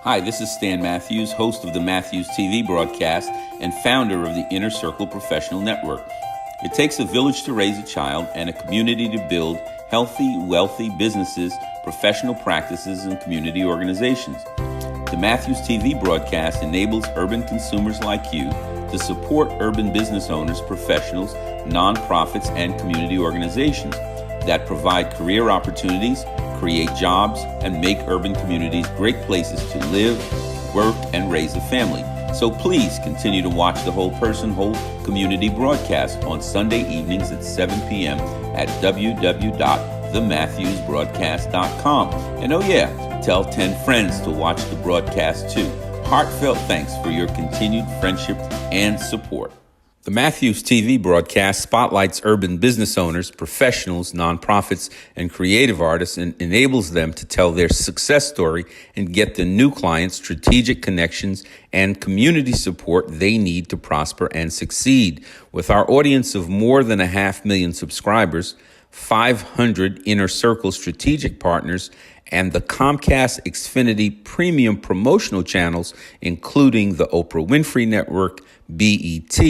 Hi, this is Stan Matthews, host of the Matthews TV broadcast and founder of the Inner Circle Professional Network. It takes a village to raise a child and a community to build healthy, wealthy businesses, professional practices, and community organizations. The Matthews TV broadcast enables urban consumers like you to support urban business owners, professionals, nonprofits, and community organizations that provide career opportunities, create jobs, and make urban communities great places to live, work, and raise a family. So please continue to watch the Whole Person, Whole Community broadcast on Sunday evenings at 7 p.m. at www.thematthewsbroadcast.com. And oh yeah, tell 10 friends to watch the broadcast too. Heartfelt thanks for your continued friendship and support. The Matthews TV broadcast spotlights urban business owners, professionals, nonprofits, and creative artists and enables them to tell their success story and get the new clients, strategic connections, and community support they need to prosper and succeed. With our audience of more than 500,000 subscribers, 500 Inner Circle strategic partners, and the Comcast Xfinity premium promotional channels, including the Oprah Winfrey Network, BET,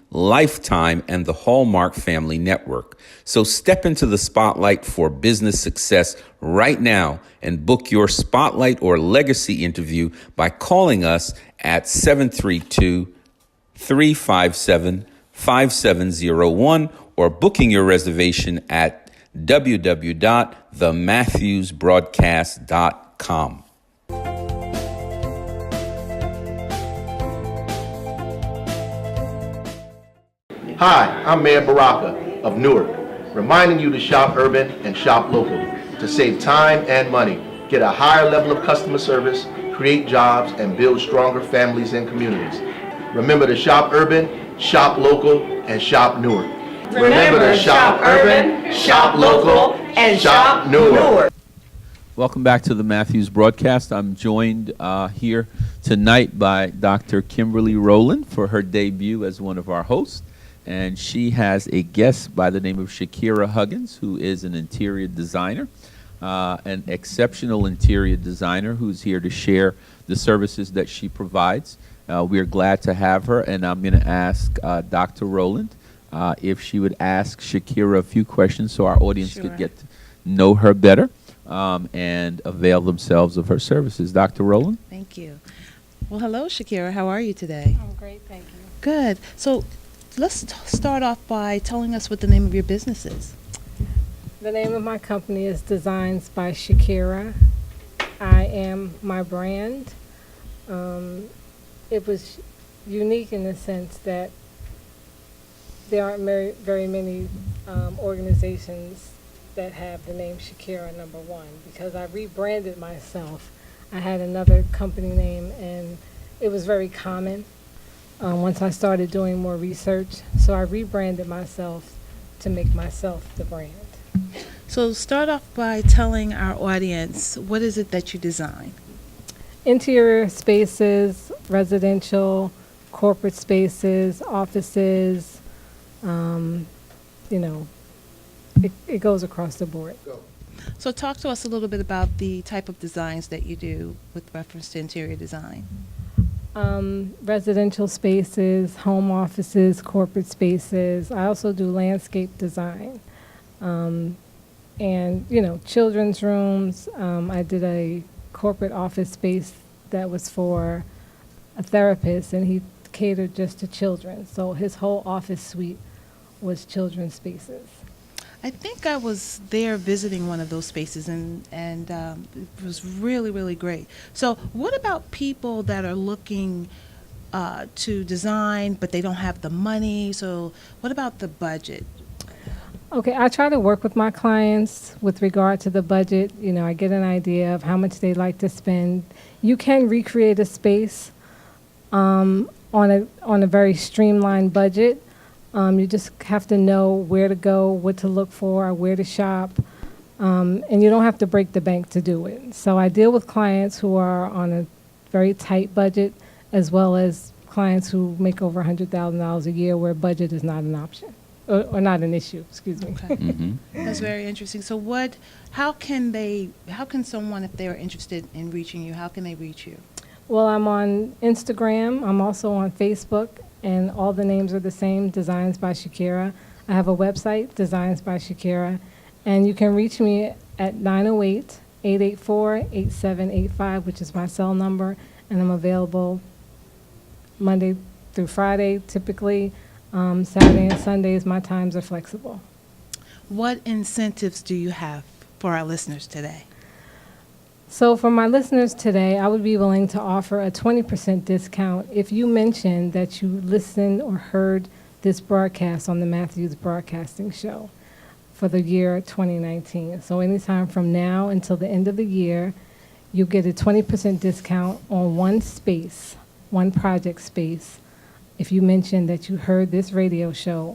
Lifetime, and the Hallmark Family Network. So step into the spotlight for business success right now and book your spotlight or legacy interview by calling us at 732-357-5701 or booking your reservation at www.thematthewsbroadcast.com. Hi, I'm Mayor Baraka of Newark, reminding you to shop urban and shop locally to save time and money, get a higher level of customer service, create jobs, and build stronger families and communities. Remember to shop urban, shop local, and shop Newark. Remember to shop urban, shop local, and shop Newark. Welcome back to the Matthews broadcast. I'm joined here tonight by Dr. Kimberly Rowland for her debut as one of our hosts. And she has a guest by the name of Shakira Huggins, who is an interior designer, an exceptional interior designer who's here to share the services that she provides. We are glad to have her, and I'm going to ask Dr. Rowland if she would ask Shakira a few questions so our audience could get to know her better and avail themselves of her services. Dr. Rowland? Thank you. Well, hello, Shakira. How are you today? I'm great, thank you. Good. So let's start off by telling us what the name of your business is. The name of my company is Designs by Shakira. I am my brand. It was unique in the sense that there aren't very many organizations that have the name Shakira #1 because I rebranded myself. I had another company name and it was very common once I started doing more research. So I rebranded myself to make myself the brand. So start off by telling our audience, what is it that you design? Interior spaces, residential, corporate spaces, offices, it goes across the board. So talk to us a little bit about the type of designs that you do with reference to interior design. Residential spaces, home offices, corporate spaces. I also do landscape design. And, children's rooms. I did a corporate office space that was for a therapist, and he catered just to children. So his whole office suite was children's spaces. I think I was there visiting one of those spaces, and it was really, really great. So what about people that are looking to design, but they don't have the money? So what about the budget? Okay, I try to work with my clients with regard to the budget. I get an idea of how much they like to spend. You can recreate a space on a very streamlined budget. You just have to know where to go, what to look for, where to shop, and you don't have to break the bank to do it. So I deal with clients who are on a very tight budget, as well as clients who make over $100,000 a year where budget is not an option. or not an issue, excuse me. Okay. Hmm. That's very interesting. So how can someone, if they're interested in reaching you, how can they reach you? Well, I'm on Instagram. I'm also on Facebook, and all the names are the same, Designs by Shakira. I have a website, Designs by Shakira, and you can reach me at 908-884-8785, which is my cell number, and I'm available Monday through Friday, typically. Saturday and Sundays, my times are flexible. What incentives do you have for our listeners today? So for my listeners today, I would be willing to offer a 20% discount if you mention that you listened or heard this broadcast on the Matthews Broadcasting Show for the year 2019. So anytime from now until the end of the year, you get a 20% discount on one space, one project space, if you mention that you heard this radio show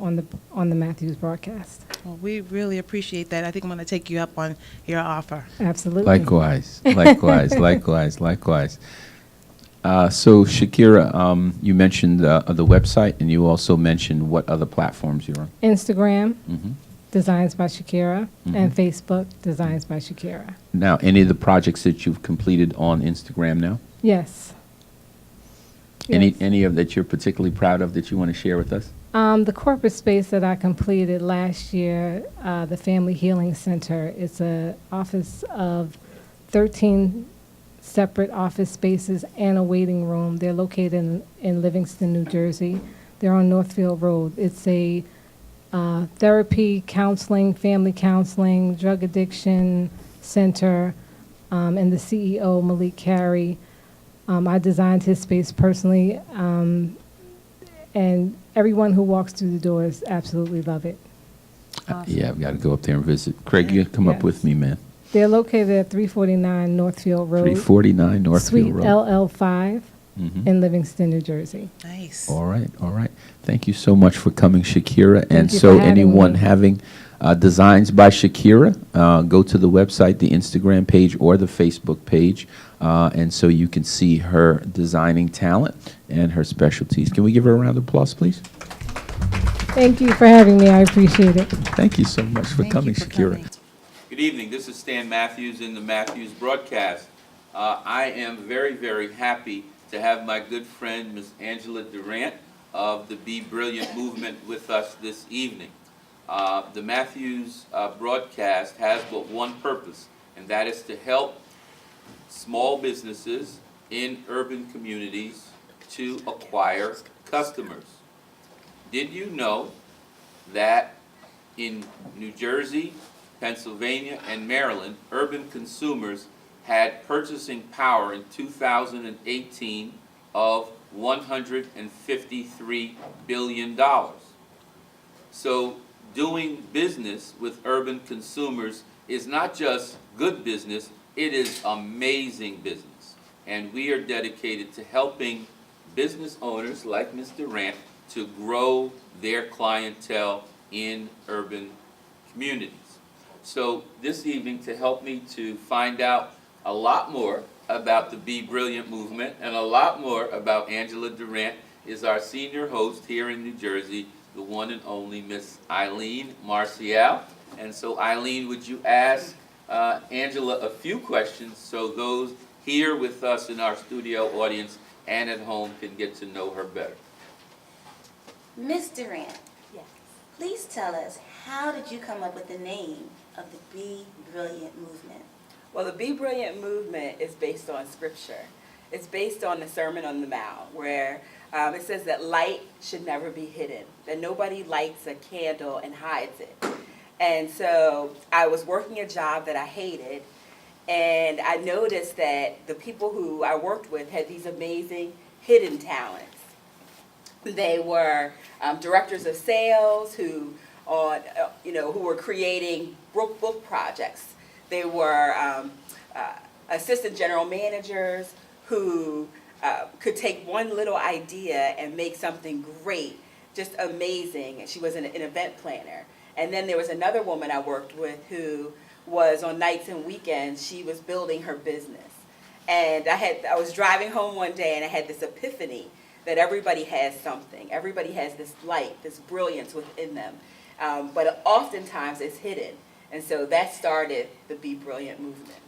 on the Matthews broadcast. Well, we really appreciate that. I think I'm going to take you up on your offer. Absolutely. Likewise, likewise, likewise, likewise. So Shakira, you mentioned the website, and you also mentioned what other platforms you're on. Instagram, Hmm. Designs by Shakira, Mhm. and Facebook, Designs by Shakira. Now, any of the projects that you've completed on Instagram now? Yes. Yes. Any of that you're particularly proud of that you want to share with us? The corporate space that I completed last year, the Family Healing Center, it's an office of 13 separate office spaces and a waiting room. They're located in Livingston, New Jersey. They're on Northfield Road. It's a therapy, counseling, family counseling, drug addiction center, and the CEO, Malik Carey. I designed his space personally, and everyone who walks through the doors absolutely love it. Yeah, I've got to go up there and visit. Craig, you come up Yes. with me, man. They're located at 349 Northfield Road, 349 Northfield Suite Road. LL5 Mhm. in Livingston, New Jersey. Nice. All right, all right. Thank you so much for coming, Shakira. And you so for having anyone me. having Designs by Shakira, go to the website, the Instagram page, or the Facebook page, and so you can see her designing talent and her specialties. Can we give her a round of applause, please? Thank you for having me. I appreciate it. Thank you so much for Thank coming, you for Shakira. coming. Good evening. This is Stan Matthews in the Matthews broadcast. I am very, very happy to have my good friend, Ms. Angela Durant of the Be Brilliant movement with us this evening. The Matthews broadcast has but one purpose, and that is to help small businesses in urban communities to acquire customers. Did you know that in New Jersey, Pennsylvania, and Maryland, urban consumers had purchasing power in 2018 of $153 billion? So doing business with urban consumers is not just good business, it is amazing business. And we are dedicated to helping business owners like Ms. Durant to grow their clientele in urban communities. So this evening, to help me to find out a lot more about the Be Brilliant movement and a lot more about Angela Durant is our senior host here in New Jersey, the one and only Miss Eileen Marcial. And so Eileen, would you ask Angela a few questions so those here with us in our studio audience and at home can get to know her better? Miss Durant, please tell us, how did you come up with the name of the Be Brilliant movement? Well, the Be Brilliant movement is based on scripture. It's based on the Sermon on the Mount, where it says that light should never be hidden, that nobody lights a candle and hides it. And so I was working a job that I hated, and I noticed that the people who I worked with had these amazing hidden talents. They were directors of sales who were creating book projects. They were assistant general managers who could take one little idea and make something great, just amazing. And she was an event planner. And then there was another woman I worked with who was on nights and weekends, she was building her business. And I was driving home one day and I had this epiphany that everybody has something. Everybody has this light, this brilliance within them. but oftentimes it's hidden. And so that started the Be Brilliant movement.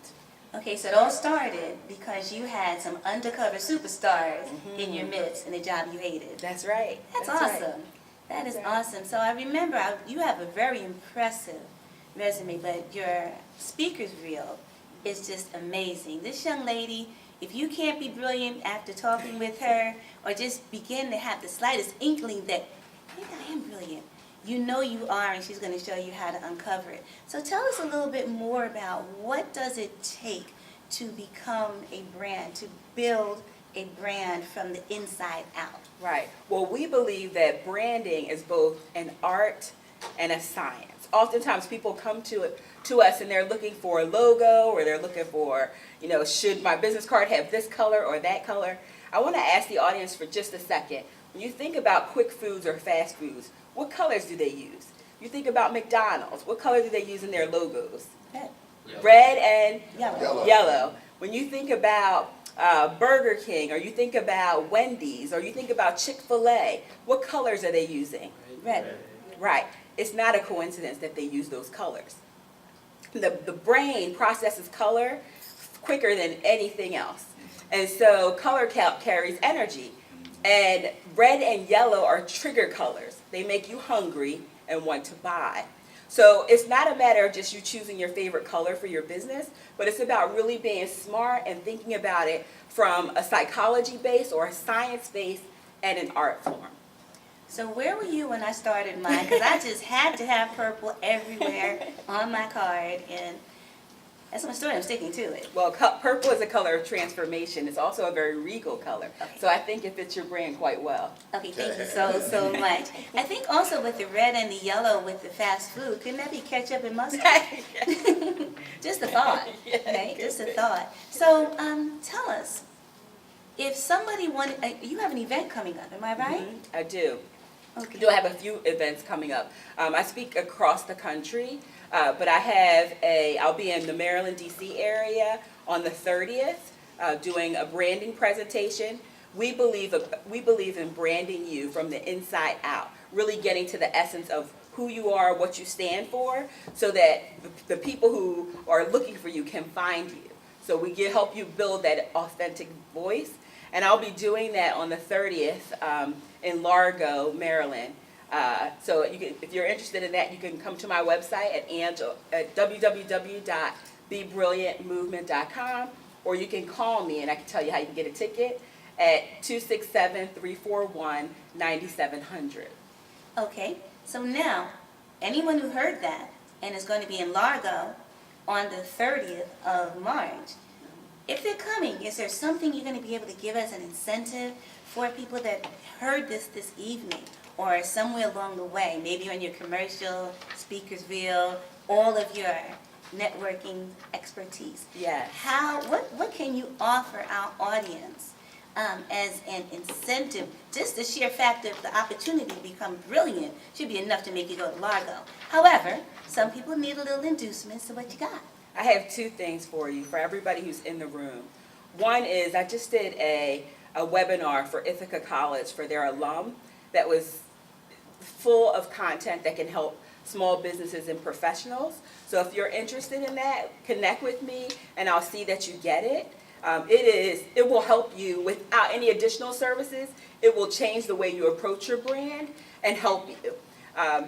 Okay, so it all started because you had some undercover superstars in your midst in a job you hated. That's right. That's right. awesome. That is That's right. awesome. So I remember you have a very impressive resume, but your speaker's reel is just amazing. This young lady, if you can't be brilliant after talking with her or just begin to have the slightest inkling that maybe I am brilliant, you know you are, and she's going to show you how to uncover it. So tell us a little bit more about what does it take to become a brand, to build a brand from the inside out. Right. Well, we believe that branding is both an art and a science. Oftentimes people come to us and they're looking for a logo, or they're looking for, should my business card have this color or that color? I want to ask the audience for just a second. When you think about quick foods or fast foods, what colors do they use? You think about McDonald's, what color do they use in their logos? Red. Red and Yellow. yellow. When you think about Burger King, or you think about Wendy's, or you think about Chick-fil-A, what colors are they using? Red. Right. It's not a coincidence that they use those colors. The brain processes color quicker than anything else. And so color carries energy. And red and yellow are trigger colors. They make you hungry and want to buy. So it's not a matter of just you choosing your favorite color for your business, but it's about really being smart and thinking about it from a psychology base or a science base and an art form. So where were you when I started mine? Because I just had to have purple everywhere on my card, and that's my story. I'm sticking to it. Well, purple is a color of transformation. It's also a very regal color. Okay. So I think it fits your brand quite well. Okay, thank you so much. I think also with the red and the yellow with the fast food, couldn't that be ketchup and mustard? Just a thought, right? Just a thought. So tell us, if somebody wanted, you have an event coming up, am I right? I do. Okay. I have a few events coming up. I speak across the country, but I'll be in the Maryland, D.C. area on the 30th doing a branding presentation. We believe in branding you from the inside out, really getting to the essence of who you are, what you stand for, so that the people who are looking for you can find you. So we help you build that authentic voice. And I'll be doing that on the 30th in Largo, Maryland. So if you're interested in that, you can come to my website at www.bebrilliantmovement.com, or you can call me and I can tell you how you can get a ticket at 267-341-9700. Okay, so now, anyone who heard that and is going to be in Largo on the 30th of March, if they're coming, is there something you're going to be able to give as an incentive for people that heard this evening or somewhere along the way, maybe on your commercial, speaker's reel, all of your networking expertise? Yes. What can you offer our audience as an incentive? Just the sheer fact of the opportunity to become brilliant should be enough to make you go to Largo. However, some people need a little inducement, so what you got? I have two things for you, for everybody who's in the room. One is I just did a webinar for Ithaca College for their alum that was full of content that can help small businesses and professionals. So if you're interested in that, connect with me and I'll see that you get it. It will help you without any additional services. It will change the way you approach your brand and help you.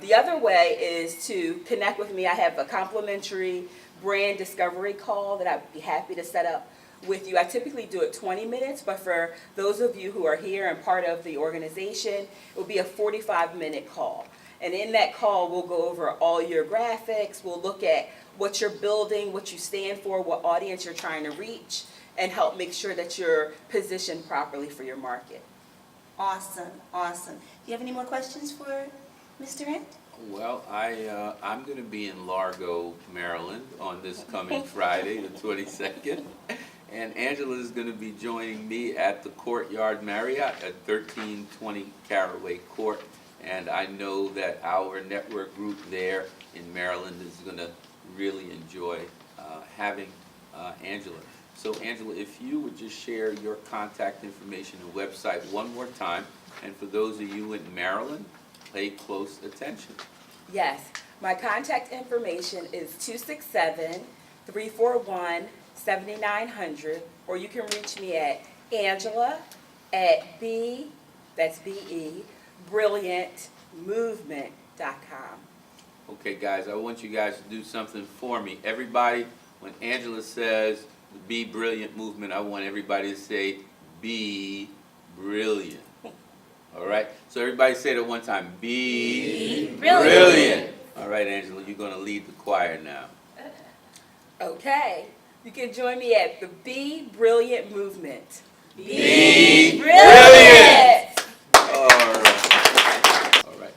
The other way is to connect with me. I have a complimentary brand discovery call that I'd be happy to set up with you. I typically do it 20 minutes, but for those of you who are here and part of the organization, it will be a 45-minute call. And in that call, we'll go over all your graphics. We'll look at what you're building, what you stand for, what audience you're trying to reach, and help make sure that you're positioned properly for your market. Awesome, awesome. Do you have any more questions for Mr. Ant? Well, I'm going to be in Largo, Maryland on this coming Friday, the 22nd. And Angela is going to be joining me at the Courtyard Marriott at 1320 Caraway Court. And I know that our network group there in Maryland is going to really enjoy having Angela. So Angela, if you would just share your contact information and website one more time. And for those of you in Maryland, pay close attention. Yes, my contact information is 267-341-7900, or you can reach me at Angela at that's B-E, brilliantmovement.com. Okay, guys, I want you guys to do something for me. Everybody, when Angela says the Be Brilliant movement, I want everybody to say, Be Brilliant. All right? So everybody say it at one time. Be Brilliant. All right, Angela, you're going to lead the choir now. Okay, you can join me at the Be Brilliant movement. Be Brilliant! All right. All right.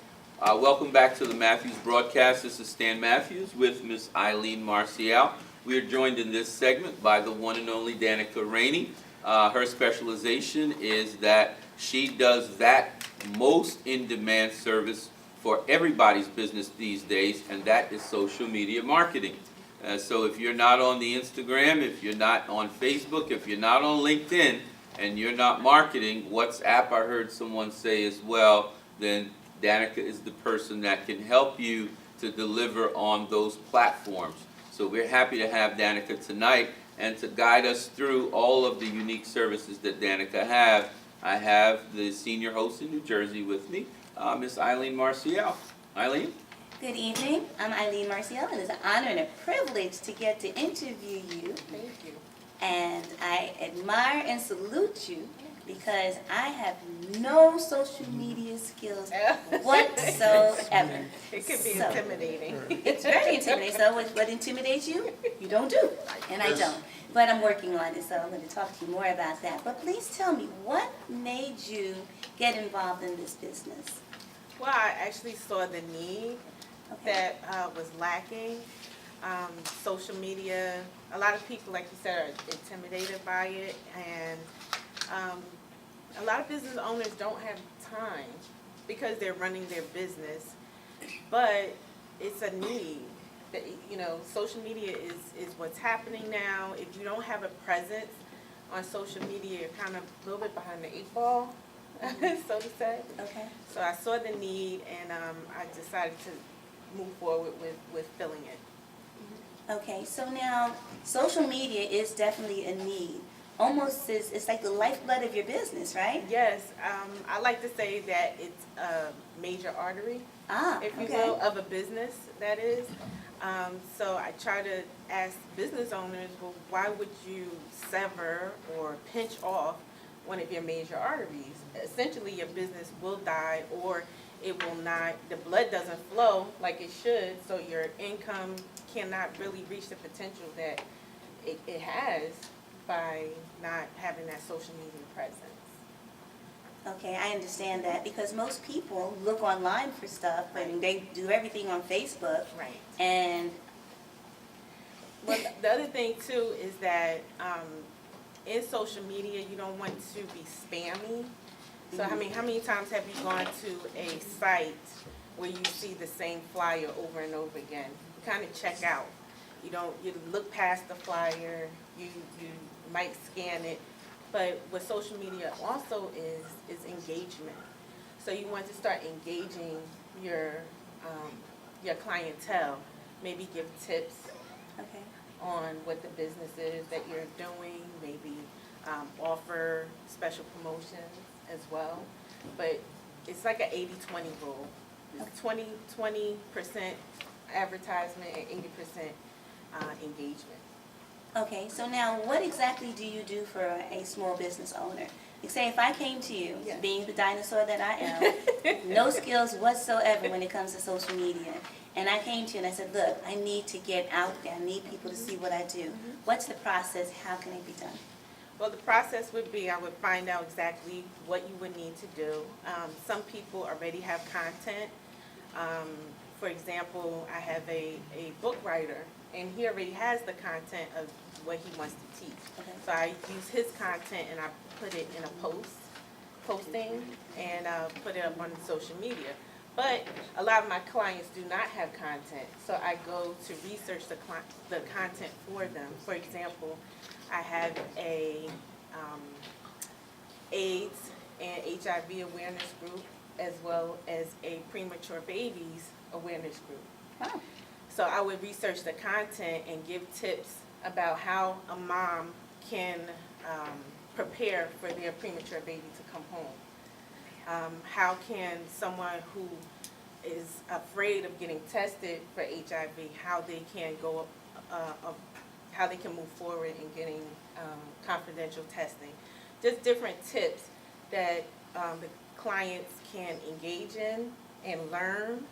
Welcome back to the Matthews broadcast. This is Stan Matthews with Miss Eileen Marcial. We are joined in this segment by the one and only Danica Rainey. Her specialization is that she does that most in-demand service for everybody's business these days, and that is social media marketing. So if you're not on the Instagram, if you're not on Facebook, if you're not on LinkedIn, and you're not marketing, WhatsApp, I heard someone say as well, then Danica is the person that can help you to deliver on those platforms. So we're happy to have Danica tonight, and to guide us through all of the unique services that Danica have, I have the senior host in New Jersey with me, Miss Eileen Marcial. Eileen? Good evening. I'm Eileen Marcial, and it's an honor and a privilege to get to interview you. Thank you. And I admire and salute you because I have no social media skills whatsoever. It can be So, intimidating. It's very intimidating. So what intimidates you, you don't do. And I don't. But I'm working on it, so I'm going to talk to you more about that. But please tell me, what made you get involved in this business? Well, I actually saw the need Okay. that was lacking. Social media, a lot of people, like you said, are intimidated by it, and a lot of business owners don't have time because they're running their business, but it's a need. That, you know, social media is what's happening now. If you don't have a presence on social media, you're kind of a little bit behind the eight ball, so to say. Okay. So I saw the need, and I decided to move forward with filling it. Okay, so now social media is definitely a need. Almost it's like the lifeblood of your business, right? Yes, I like to say that it's a major artery, if you will, of a business, that is. So I try to ask business owners, well, why would you sever or pinch off one of your major arteries? Essentially, your business will die, or it will not, the blood doesn't flow like it should, so your income cannot really reach the potential that it has by not having that social media presence. Okay, I understand that because most people look online for stuff and they do everything on Facebook. Right. And Well, the other thing too is that in social media, you don't want to be spammy. So how many times have you gone to a site where you see the same flyer over and over again? You kind of check out. You look past the flyer, you might scan it. But what social media also is engagement. So you want to start engaging your clientele. Maybe give tips okay, on what the business is that you're doing, maybe offer special promotions as well. But it's like an 80-20 rule. It's 20% advertisement and 80% engagement. okay. So now, what exactly do you do for a small business owner? Like say, if I came to you, Yes. being the dinosaur that I am, no skills whatsoever when it comes to social media, and I came to you and I said, look, I need to get out there. I need people to see what I do. What's the process? How can it be done? Well, the process would be, I would find out exactly what you would need to do. Some people already have content. For example, I have a book writer, and he already has the content of what he wants to teach. Okay. So I use his content and I put it in a posting, and put it up on social media. But a lot of my clients do not have content, so I go to research the content for them. For example, I have a AIDS and HIV awareness group, as well as a premature babies awareness group. Oh. So I would research the content and give tips about how a mom can prepare for their premature baby to come home. How can someone who is afraid of getting tested for HIV, how they can go how they can move forward in getting confidential testing. Just different tips that the clients can engage in and learn,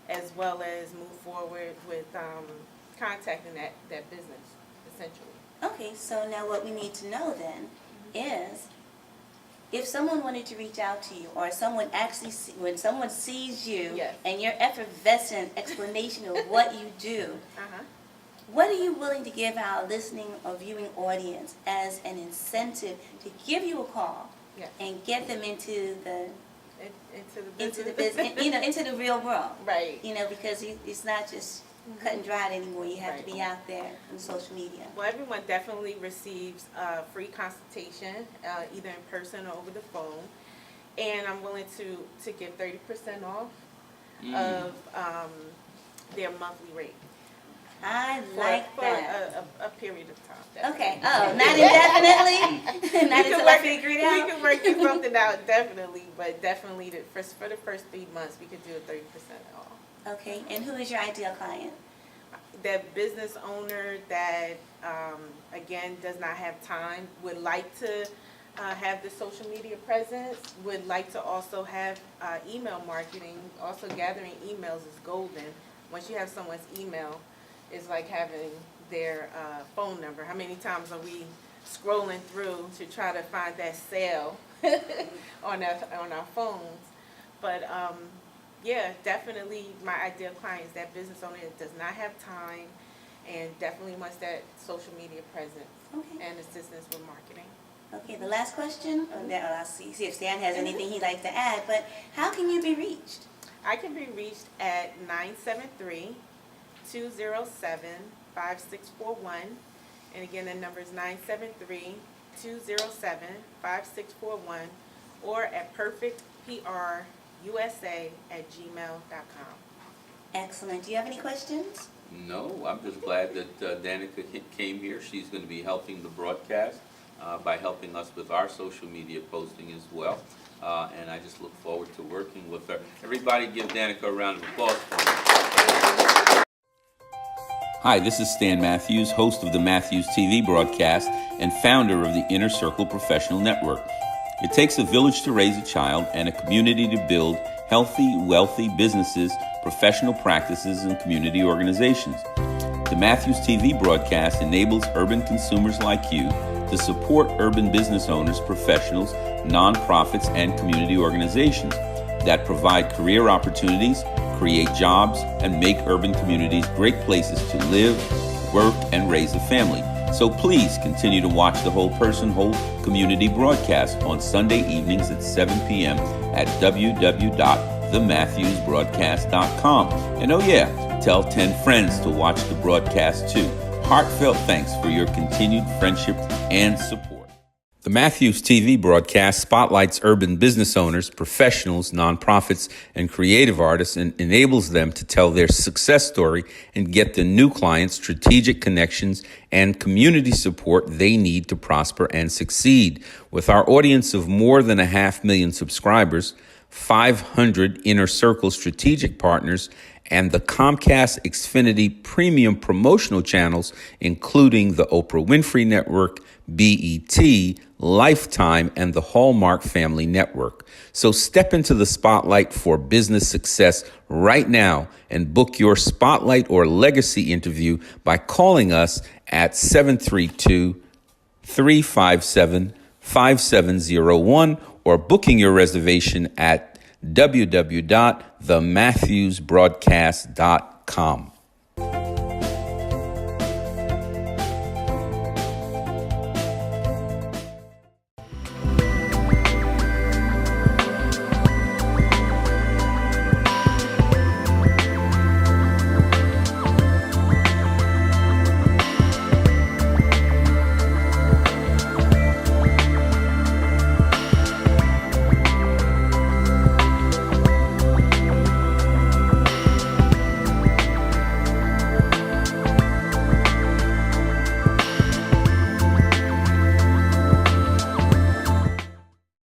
as well as move forward with contacting that business, essentially. Okay, so now what we need to know then is, if someone wanted to reach out to you, or someone actually, when someone sees you Yes. and your effervescent explanation of what you do, what are you willing to give our listening or viewing audience as an incentive to give you a call Yes. and get them into the Into the business, into the real world? Right. Because it's not just cut and dried anymore. You have to be out there on social media. Well, everyone definitely receives a free consultation, either in person or over the phone. And I'm willing to give 30% off of their monthly rate. I For like that. a period of time. Okay. Oh, not indefinitely? Not until I figure it We out? can work you something out, definitely. But definitely for the first 3 months, we could do a 30% off. Okay. And who is your ideal client? That business owner that, again, does not have time, would like to have the social media presence, would like to also have email marketing. Also, gathering emails is golden. Once you have someone's email, it's like having their phone number. How many times are we scrolling through to try to find that sale on our phones? But yeah, definitely my ideal client is that business owner that does not have time and definitely wants that social media presence Okay. and assistance with marketing. Okay, the last question. I'll see if Stan has anything he'd like to add. But how can you be reached? I can be reached at 973-207-5641. And again, the number is 973-207-5641, or at perfectprusa@gmail.com. Excellent. Do you have any questions? No, I'm just glad that Danica came here. She's going to be helping the broadcast by helping us with our social media posting as well. And I just look forward to working with her. Everybody give Danica a round of applause for her. Hi, this is Stan Matthews, host of the Matthews TV broadcast and founder of the Inner Circle Professional Network. It takes a village to raise a child and a community to build healthy, wealthy businesses, professional practices, and community organizations. The Matthews TV broadcast enables urban consumers like you to support urban business owners, professionals, nonprofits, and community organizations that provide career opportunities, create jobs, and make urban communities great places to live, work, and raise a family. So please continue to watch the Whole Person, Whole Community broadcast on Sunday evenings at 7 p.m. at www.thematthewsbroadcast.com. And oh yeah, tell 10 friends to watch the broadcast too. Heartfelt thanks for your continued friendship and support. The Matthews TV broadcast spotlights urban business owners, professionals, nonprofits, and creative artists and enables them to tell their success story and get the new clients, strategic connections, and community support they need to prosper and succeed. With our audience of more than 500,000 subscribers, 500 Inner Circle strategic partners, and the Comcast Xfinity premium promotional channels, including the Oprah Winfrey Network, BET, Lifetime, and the Hallmark Family Network. So step into the spotlight for business success right now and book your spotlight or legacy interview by calling us at 732-357-5701 or booking your reservation at www.thematthewsbroadcast.com.